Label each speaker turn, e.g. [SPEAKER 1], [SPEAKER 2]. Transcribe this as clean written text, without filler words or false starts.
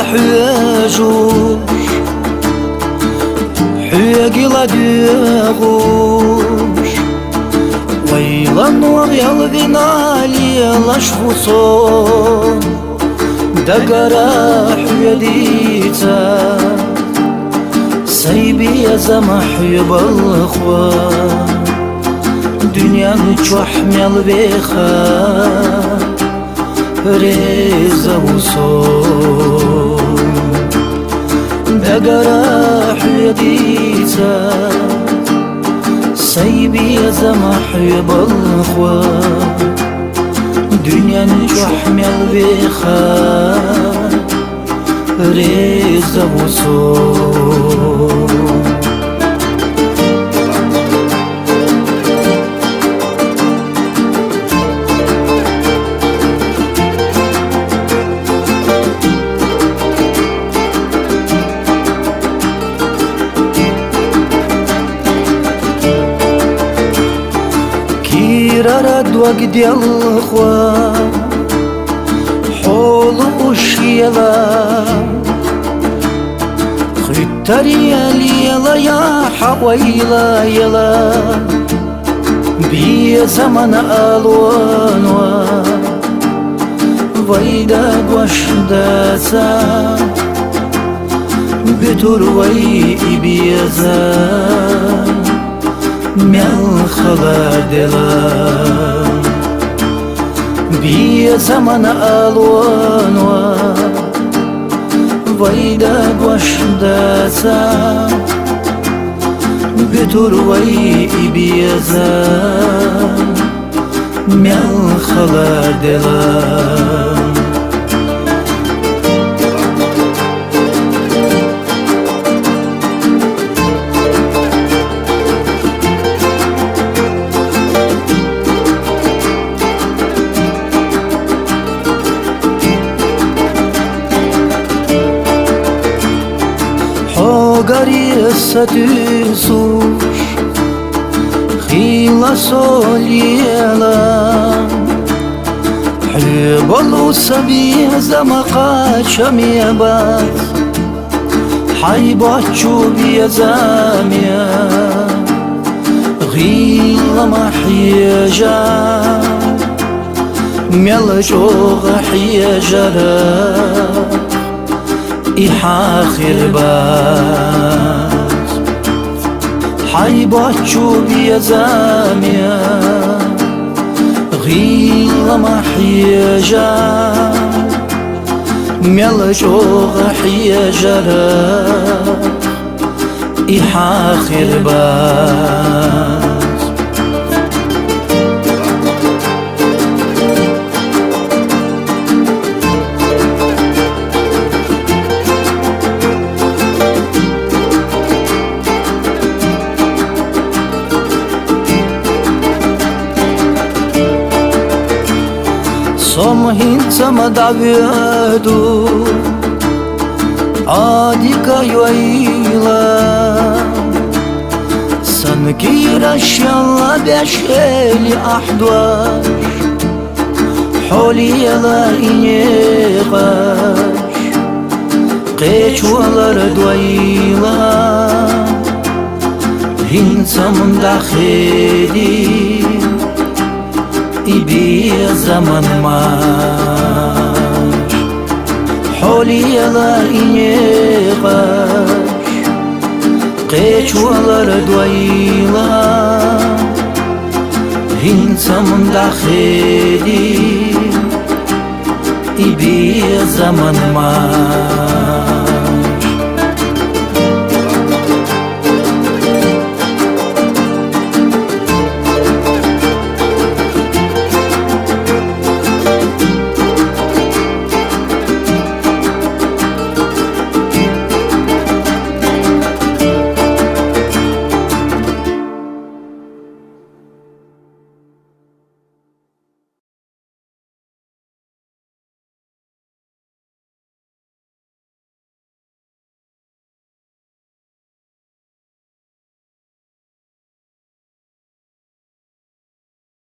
[SPEAKER 1] حياجوش حياقي لا ديغوش ويلا نور يلغينا ليلا شفوصون دقرا حياديتا سيبي يا زمح يبالخوان دنيانı çoğmel bexa reza uson dagara hüyadita saybi zamah yabalkhwa dünyanı çoğmel bexa reza uson رد وقدي الخوا حول وشيلا خيتري يلا يا حويلا يلا بزمن الوانوا ويدا وشداتا بتور وي بيزا مل خلادلا بزمن الوانوا ويدا وشداتا بتور وي بيزا مل خلادلا Горится ты суш, хила солила, حبلو سبي زمقا ميبات حيباتشو بيزاميا غيلا محيجا ملجوغ حيجرا إحاخر باز حيباتشو بيزاميا غيلا محيجا ملجوغ حيجرا إحاخر باز Somhintsam daviedu adika yoila sankira shalla besheli ahdwash holiyala ineqash qechwalar dwayla hintsam dakhedi بزمن marş حوليلا إنيقاش قيشوالر دويلا هنسم داخلي بزمن marş